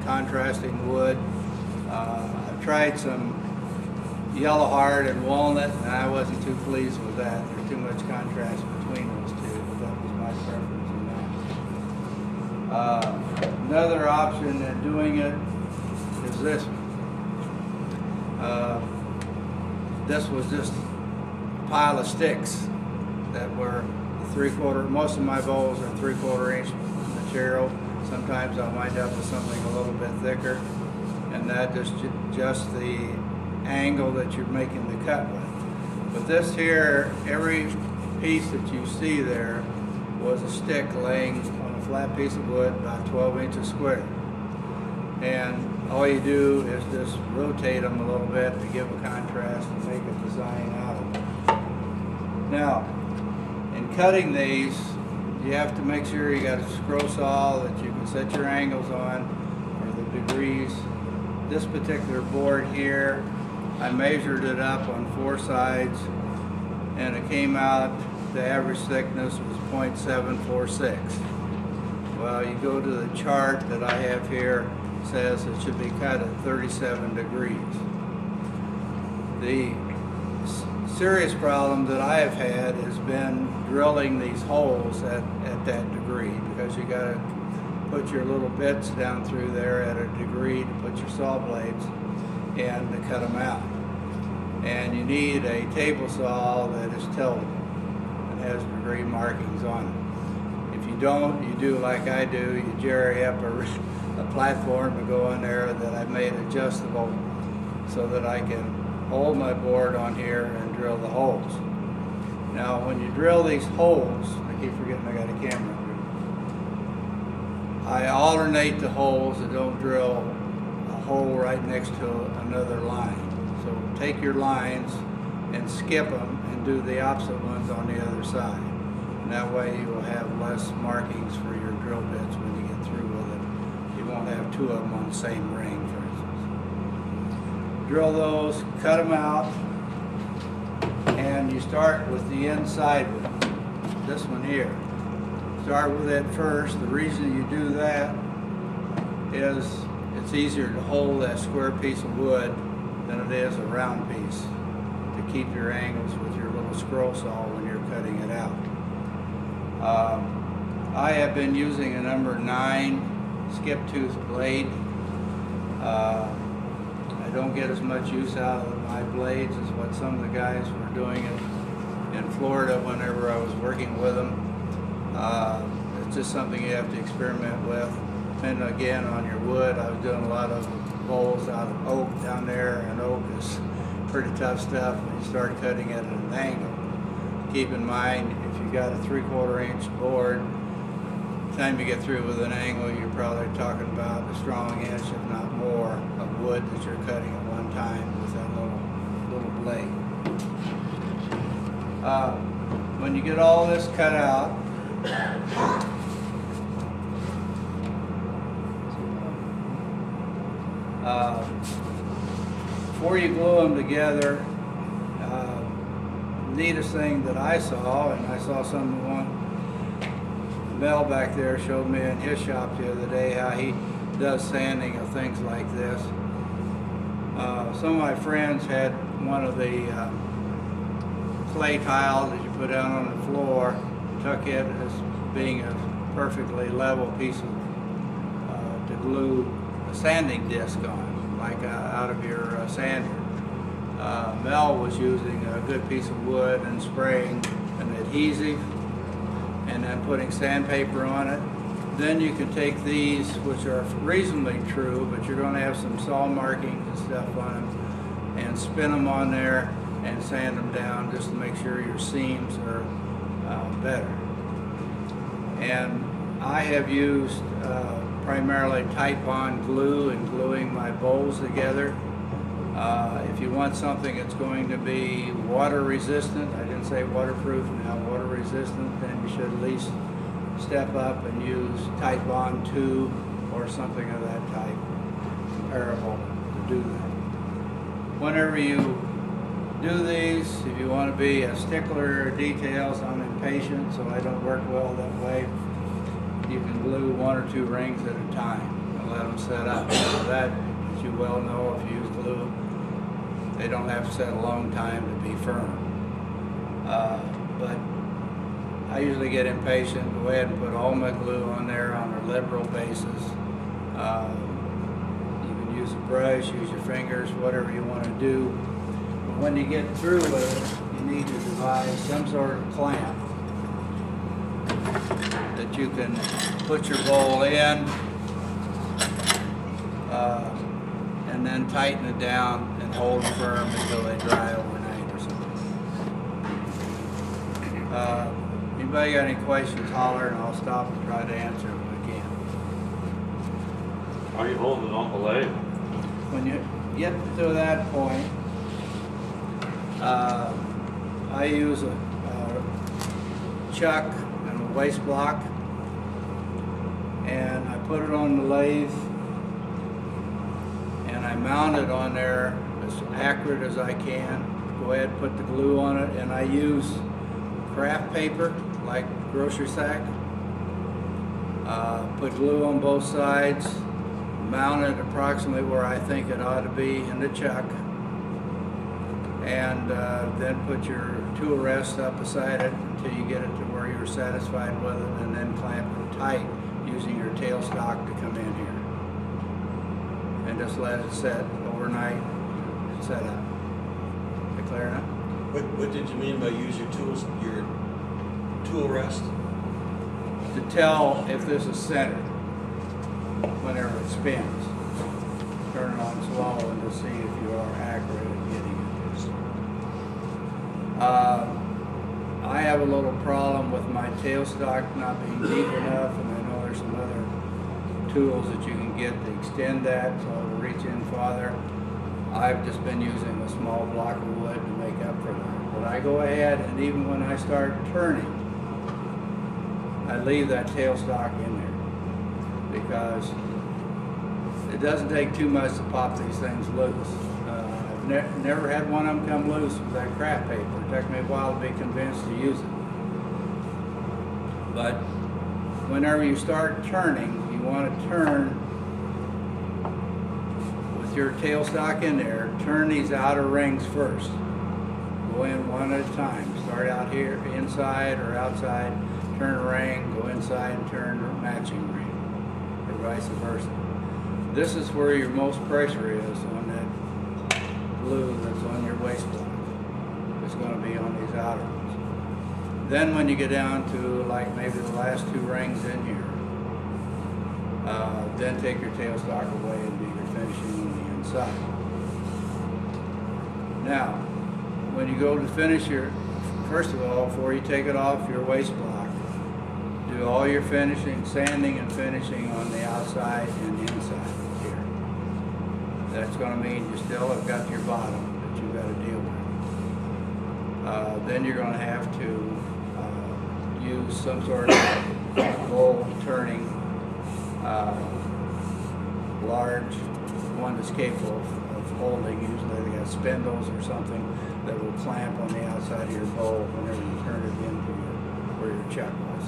contrasting wood. I've tried some yellow heart and walnut, and I wasn't too pleased with that. There's too much contrast between those two, but that was my preference in that. Another option in doing it is this one. This was just a pile of sticks that were 3/4. Most of my bowls are 3/4 inch material. Sometimes I'll wind up with something a little bit thicker, and that is just the angle that you're making the cut with. But this here, every piece that you see there was a stick laying on a flat piece of wood about 12 inches square. And all you do is just rotate them a little bit to give a contrast and make a design out of it. Now, in cutting these, you have to make sure you got a scroll saw that you can set your angles on, or the degrees. This particular board here, I measured it up on 4 sides, and it came out, the average thickness was 0.746. Well, you go to the chart that I have here, it says it should be cut at 37 degrees. The serious problem that I have had has been drilling these holes at that degree, because you got to put your little bits down through there at a degree to put your saw blades and to cut them out. And you need a table saw that is tilted and has degree markings on it. If you don't, you do like I do, you jerry up a platform to go on there that I've made adjustable so that I can hold my board on here and drill the holes. Now when you drill these holes, I keep forgetting I got a camera. I alternate the holes and don't drill a hole right next to another line. So take your lines and skip them and do the opposite ones on the other side. And that way you will have less markings for your drill bits when you get through with it. You won't have 2 of them on the same ring, for instance. Drill those, cut them out, and you start with the inside one, this one here. Start with it first. The reason you do that is it's easier to hold that square piece of wood than it is a round piece to keep your angles with your little scroll saw when you're cutting it out. I have been using a number 9 skip tooth blade. I don't get as much use out of my blades as what some of the guys were doing in Florida whenever I was working with them. It's just something you have to experiment with. And again, on your wood, I was doing a lot of bowls out of oak down there, and oak is pretty tough stuff when you start cutting it at an angle. Keep in mind, if you got a 3/4 inch board, the time you get through with an angle, you're probably talking about a strong inch, if not more, of wood that you're cutting at one time with that little blade. When you get all this cut out, before you glue them together, neatest thing that I saw, and I saw someone, Mel back there showed me in his shop the other day how he does sanding of things like this. Some of my friends had one of the clay tiles that you put down on the floor, took it as being a perfectly level piece of to glue a sanding disc on, like out of your sander. Mel was using a good piece of wood and spraying an adhesive and then putting sandpaper on it. Then you can take these, which are reasonably true, but you're going to have some saw markings and stuff on them, and spin them on there and sand them down just to make sure your seams are better. And I have used primarily Titebond glue in gluing my bowls together. If you want something that's going to be water resistant, I didn't say waterproof, now water resistant, then you should at least step up and use Titebond 2 or something of that type, comparable to do that. Whenever you do these, if you want to be a stickler or details, I'm impatient, so I don't work well that way. You can glue 1 or 2 rings at a time. and let them set up. So that, as you well know, if you use glue, they don't have to set a long time to be firm. But I usually get impatient, go ahead and put all my glue on there on a liberal basis. You can use a brush, use your fingers, whatever you want to do. But when you get through with it, you need to devise some sort of clamp that you can put your bowl in and then tighten it down and hold it firm until they dry overnight or something. Anybody got any questions, holler, and I'll stop and try to answer them if I can. Are you holding it on the lathe? When you get to that point, I use a chuck and a waste block, and I put it on the lathe, and I mount it on there as accurate as I can. Go ahead and put the glue on it, and I use craft paper, like grocery sack. Put glue on both sides, mount it approximately where I think it ought to be in the chuck, and then put your tool rest up beside it until you get it to where you're satisfied with it, and then clamp it tight using your tailstock to come in here. And just let it set overnight and set up. Is it clear enough? What did you mean by use your tools, your tool rest? To tell if this is centered whenever it spins. Turn it on slow and to see if you are accurate at getting it. I have a little problem with my tailstock not being deep enough, and I know there's some other tools that you can get to extend that so it'll reach in farther. I've just been using a small block of wood to make up for that. But I go ahead, and even when I start turning, I leave that tailstock in there, because it doesn't take too much to pop these things loose. I've never had one of them come loose with that craft paper. It took me a while to be convinced to use it. But whenever you start turning, you want to turn with your tailstock in there. Turn these outer rings first. Go in one at a time. Start out here inside or outside, turn a ring, go inside and turn a matching ring, or vice versa. This is where your most pressure is on that glue that's on your waste block. It's going to be on these outer ones. Then when you get down to like maybe the last two rings in here, then take your tailstock away and do your finishing on the inside. Now, when you go to finish your, first of all, before you take it off your waste block, do all your finishing, sanding and finishing on the outside and the inside here. That's going to mean you still have got your bottom that you've got to deal with. Then you're going to have to use some sort of bowl turning, large one that's capable of holding. Usually they got spindles or something that will clamp on the outside of your bowl whenever you turn it into where your chuck was.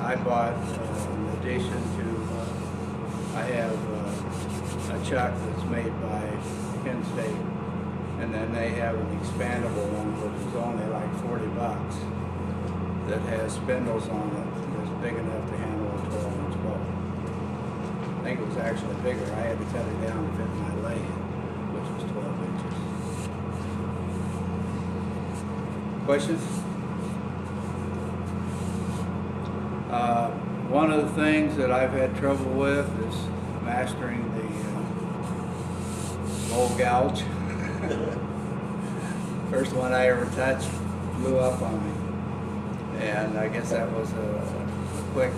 I bought, in addition to, I have a chuck that's made by Penn State, and then they have an expandable one which is only like $40 that has spindles on it that's big enough to handle a 12-inch bowl. I think it was actually bigger. I had to cut it down to fit my lathe, which was 12 inches. Questions? One of the things that I've had trouble with is mastering the bowl gouge. First one I ever touched blew up on me. And I guess that was a quick,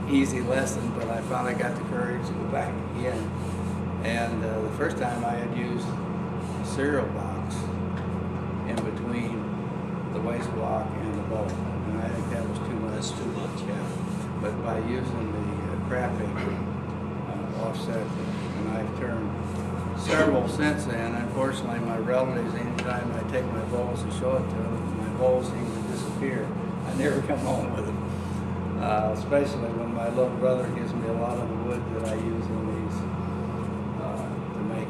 easy lesson, but I finally got the courage to go back again. And the first time I had used a cereal box in between the waste block and the bowl. And I think that was too much. That's too much, yeah. But by using the craft paper offset, and I've turned several since then. Unfortunately, my relatives, anytime I take my bowls and show it to them, my bowls seem to disappear. I never come home with them. especially when my little brother gives me a lot of the wood that I use in these to make.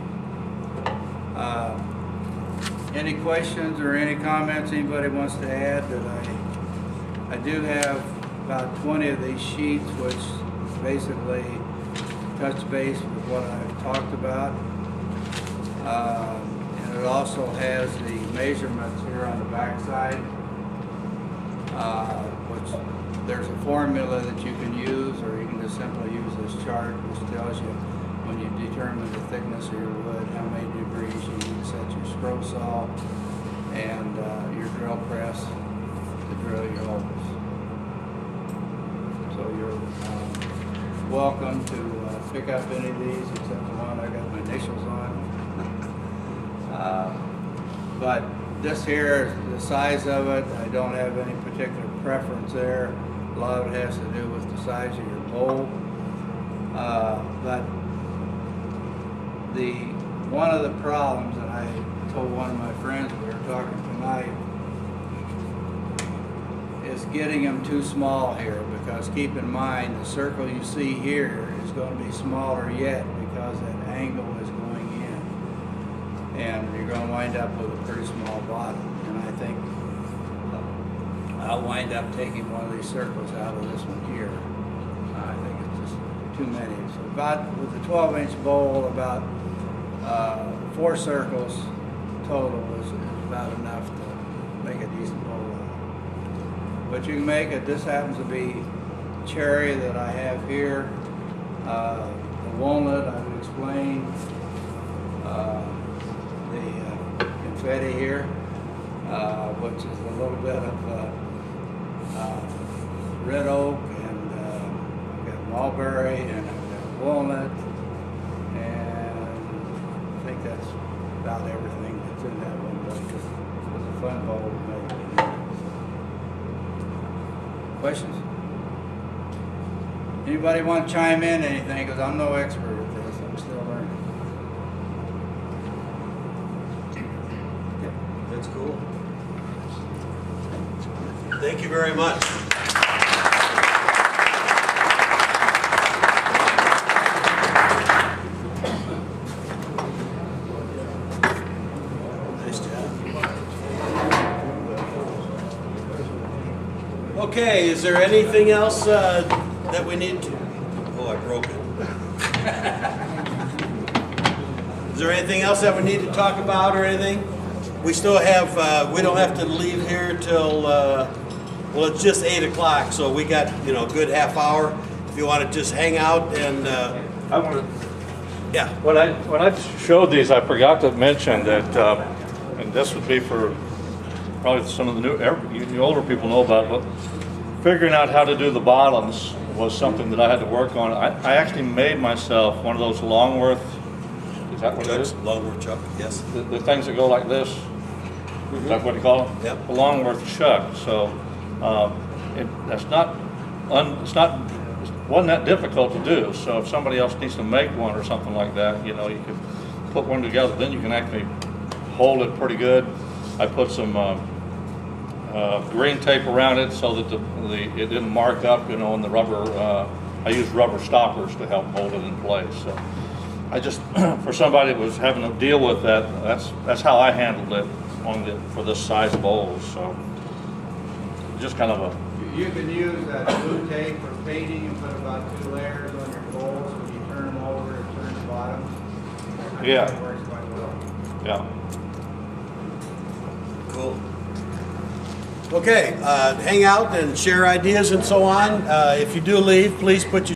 Any questions or any comments anybody wants to add? That I do have about 20 of these sheets, which basically touch base with what I've talked about. And it also has the measurements here on the back side, which there's a formula that you can use, or you can just simply use this chart, which tells you when you determine the thickness of your wood, how many degrees you need to set your scroll saw and your drill press to drill your holes. So you're welcome to pick up any of these, except the one I got my initials on. But this here, the size of it, I don't have any particular preference there. A lot of it has to do with the size of your bowl. But one of the problems, and I told one of my friends we were talking tonight, is getting them too small here, because keep in mind the circle you see here is going to be smaller yet because that angle is going in, and you're going to wind up with a pretty small bottom. And I think I'll wind up taking one of these circles out of this one here. I think it's just too many. So about with the 12-inch bowl, about 4 circles total is about enough to make a decent bowl out of. But you can make it. This happens to be cherry that I have here. The walnut I've explained. The confetti here, which is a little bit of red oak, and I've got mulberry, and I've got walnut, and I think that's about everything that's in that one. But it was a fun bowl to make. Questions? Anybody want to chime in anything? Because I'm no expert at this. I'm still learning. That's cool. Thank you very much. Nice job. Okay, is there anything else that we need to? Oh, I broke it. Is there anything else that we need to talk about or anything? We still have, we don't have to leave here till, well, it's just 8 o'clock, so we got, a good half hour. If you want to just hang out and, I want to. yeah. When I showed these, I forgot to mention that, and this would be for probably some of the you older people know about, but figuring out how to do the bottoms was something that I had to work on. I actually made myself one of those Longworth. Is that what it is? Longworth chuck, yes. The things that go like this. Is that what you call them? Yep. The Longworth chuck. So wasn't that difficult to do. So if somebody else needs to make one or something like that, you could put one together. Then you can actually hold it pretty good. I put some green tape around it so that it didn't mark up, and the rubber. I used rubber stoppers to help hold it in place. So I just, for somebody that was having to deal with that, that's how I handled it for this size bowl. So just kind of a. You can use that blue tape for painting and put about 2 layers on your bowls when you turn them over and turn the bottoms. Yeah. It works quite well. Yeah. Cool. Okay, hang out and share ideas and so on. If you do leave, please put your